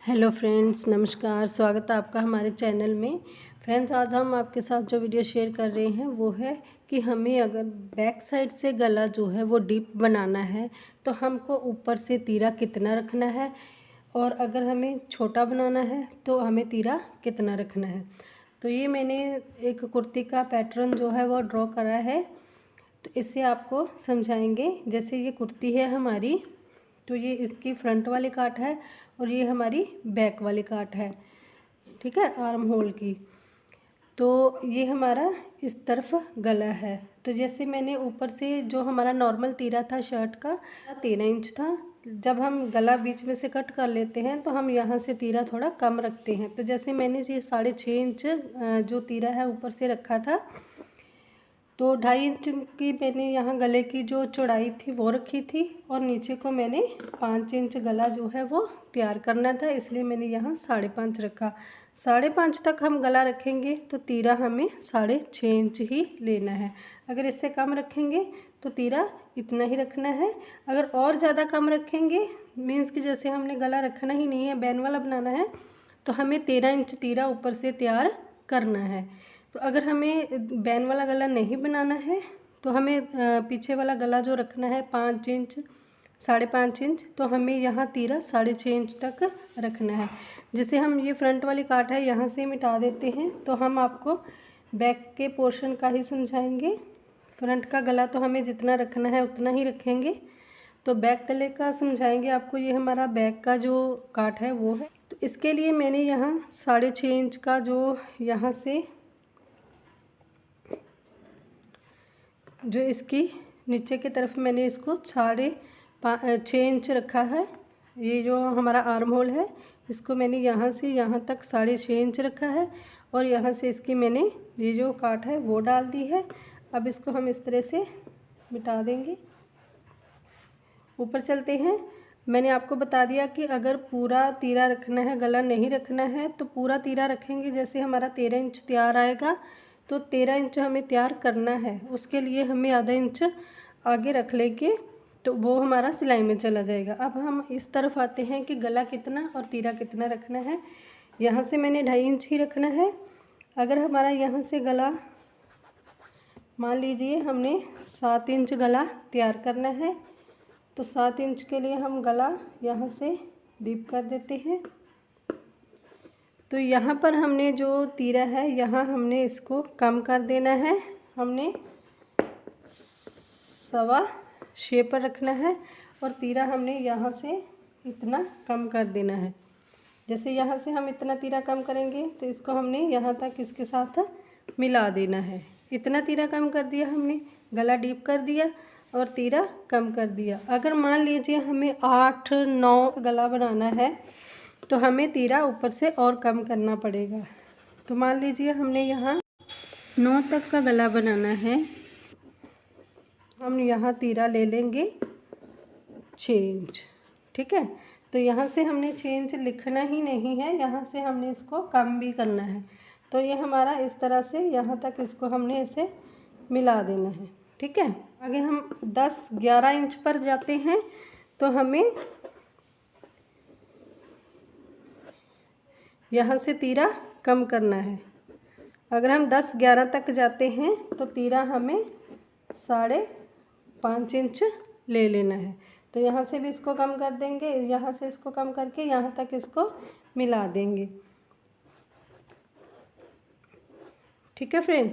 Hello friends, नमस्कार। स्वागत है आपका हमारे चैनल में। फ्रेंड्स, आज हम आपके साथ जो वीडियो शेयर कर रहे हैं वो है कि हमें अगर बैक साइड से गला जो है वो डीप बनाना है तो हमको ऊपर से तीरा कितना रखना है, और अगर हमें छोटा बनाना है तो हमें तीरा कितना रखना है। तो ये मैंने एक कुर्ती का पैटर्न जो है वो ड्रॉ करा है, तो इससे आपको समझाएंगे। जैसे ये कुर्ती है हमारी, तो ये इसकी फ्रंट वाली काट है और ये हमारी बैक वाली काट है, ठीक है, आर्म होल की। तो ये हमारा इस तरफ गला है। तो जैसे मैंने ऊपर से जो हमारा नॉर्मल तीरा था शर्ट का 13 इंच था। जब हम गला बीच में से कट कर लेते हैं तो हम यहाँ से तीरा थोड़ा कम रखते हैं। तो जैसे मैंने ये 6.5 इंच जो तीरा है ऊपर से रखा था, तो 2.5 इंच की मैंने यहाँ गले की जो चौड़ाई थी वो रखी थी, और नीचे को मैंने 5 इंच गला जो है वो तैयार करना था, इसलिए मैंने यहाँ 5.5 रखा। 5.5 तक हम गला रखेंगे तो तीरा हमें 6.5 इंच ही लेना है। अगर इससे कम रखेंगे तो तीरा इतना ही रखना है। अगर और ज़्यादा कम रखेंगे, मीन्स कि जैसे हमने गला रखना ही नहीं है, बैन वाला बनाना है, तो हमें 13 इंच तीरा ऊपर से तैयार करना है। तो अगर हमें बैन वाला गला नहीं बनाना है तो हमें पीछे वाला गला जो रखना है 5 इंच 5.5 इंच, तो हमें यहाँ तीरा 6.5 इंच तक रखना है। जैसे हम ये फ्रंट वाली काट है यहाँ से मिटा देते हैं, तो हम आपको बैक के पोर्शन का ही समझाएंगे। फ्रंट का गला तो हमें जितना रखना है उतना ही रखेंगे, तो बैक गले का समझाएंगे आपको। ये हमारा बैक का जो काट है वो है। तो इसके लिए मैंने यहाँ 6.5 इंच का जो यहाँ से जो इसकी नीचे की तरफ मैंने इसको 6.5 इंच रखा है। ये जो हमारा आर्म होल है इसको मैंने यहाँ से यहाँ तक 6.5 इंच रखा है, और यहाँ से इसकी मैंने ये जो काट है वो डाल दी है। अब इसको हम इस तरह से मिटा देंगे। ऊपर चलते हैं। मैंने आपको बता दिया कि अगर पूरा तीरा रखना है, गला नहीं रखना है, तो पूरा तीरा रखेंगे। जैसे हमारा 13 इंच तैयार आएगा तो 13 इंच हमें तैयार करना है, उसके लिए हमें आधा इंच आगे रख लेंगे, तो वो हमारा सिलाई में चला जाएगा। अब हम इस तरफ आते हैं कि गला कितना और तीरा कितना रखना है। यहाँ से मैंने 2.5 इंच ही रखना है। अगर हमारा यहाँ से गला, मान लीजिए हमने 7 इंच गला तैयार करना है, तो 7 इंच के लिए हम गला यहाँ से डीप कर देते हैं। तो यहाँ पर हमने जो तीरा है यहाँ हमने इसको कम कर देना है। हमने 6.25 पर रखना है, और तीरा हमने यहाँ से इतना कम कर देना है। जैसे यहाँ से हम इतना तीरा कम करेंगे तो इसको हमने यहाँ तक इसके साथ मिला देना है। इतना तीरा कम कर दिया हमने, गला डीप कर दिया और तीरा कम कर दिया। अगर मान लीजिए हमें 8-9 गला बनाना है तो हमें तीरा ऊपर से और कम करना पड़ेगा। तो मान लीजिए हमने यहाँ 9 तक का गला बनाना है, हम यहाँ तीरा ले लेंगे 6 इंच, ठीक है। तो यहाँ से हमने 6 इंच लिखना ही नहीं है, यहाँ से हमने इसको कम भी करना है। तो ये हमारा इस तरह से यहाँ तक इसको हमने ऐसे मिला देना है, ठीक है। आगे हम 10-11 इंच पर जाते हैं, तो हमें यहाँ से तीरा कम करना है। अगर हम 10-11 तक जाते हैं तो तीरा हमें 5.5 इंच ले लेना है। तो यहाँ से भी इसको कम कर देंगे, यहाँ से इसको कम करके यहाँ तक इसको मिला देंगे, ठीक है फ्रेंड।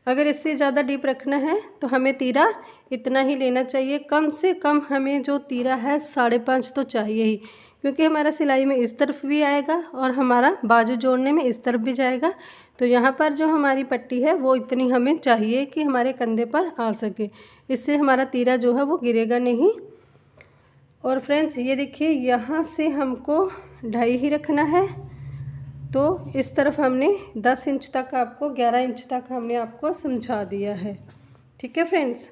अगर इससे ज़्यादा डीप रखना है तो हमें तीरा इतना ही लेना चाहिए। कम से कम हमें जो तीरा है 5.5 तो चाहिए ही, क्योंकि हमारा सिलाई में इस तरफ भी आएगा और हमारा बाजू जोड़ने में इस तरफ भी जाएगा। तो यहाँ पर जो हमारी पट्टी है वो इतनी हमें चाहिए कि हमारे कंधे पर आ सके, इससे हमारा तीरा जो है वो गिरेगा नहीं। और फ्रेंड्स ये देखिए, यहाँ से हमको 2.5 ही रखना है, तो इस तरफ हमने 10 इंच तक आपको 11 इंच तक हमने आपको समझा दिया है, ठीक है फ्रेंड्स।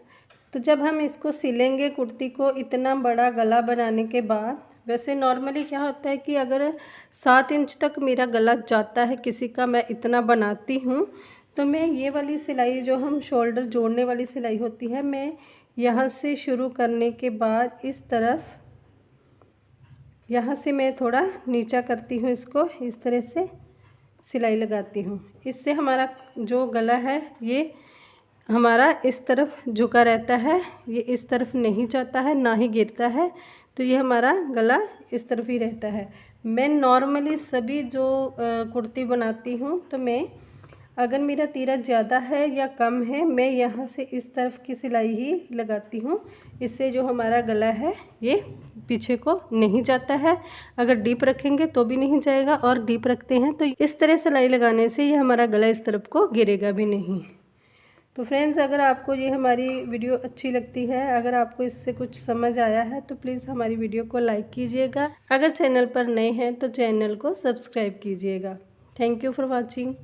तो जब हम इसको सिलेंगे कुर्ती को, इतना बड़ा गला बनाने के बाद, वैसे नॉर्मली क्या होता है कि अगर 7 इंच तक मेरा गला जाता है किसी का, मैं इतना बनाती हूँ, तो मैं ये वाली सिलाई जो हम शोल्डर जोड़ने वाली सिलाई होती है, मैं यहाँ से शुरू करने के बाद इस तरफ यहाँ से मैं थोड़ा नीचा करती हूँ, इसको इस तरह से सिलाई लगाती हूँ। इससे हमारा जो गला है ये हमारा इस तरफ झुका रहता है, ये इस तरफ नहीं जाता है ना ही गिरता है, तो ये हमारा गला इस तरफ ही रहता है। मैं नॉर्मली सभी जो कुर्ती बनाती हूँ तो मैं अगर मेरा तीरा ज़्यादा है या कम है, मैं यहाँ से इस तरफ की सिलाई ही लगाती हूँ। इससे जो हमारा गला है ये पीछे को नहीं जाता है। अगर डीप रखेंगे तो भी नहीं जाएगा, और डीप रखते हैं तो इस तरह सिलाई लगाने से ये हमारा गला इस तरफ को गिरेगा भी नहीं। तो फ्रेंड्स, अगर आपको ये हमारी वीडियो अच्छी लगती है, अगर आपको इससे कुछ समझ आया है तो प्लीज़ हमारी वीडियो को लाइक कीजिएगा। अगर चैनल पर नए हैं तो चैनल को सब्सक्राइब कीजिएगा। Thank you for watching.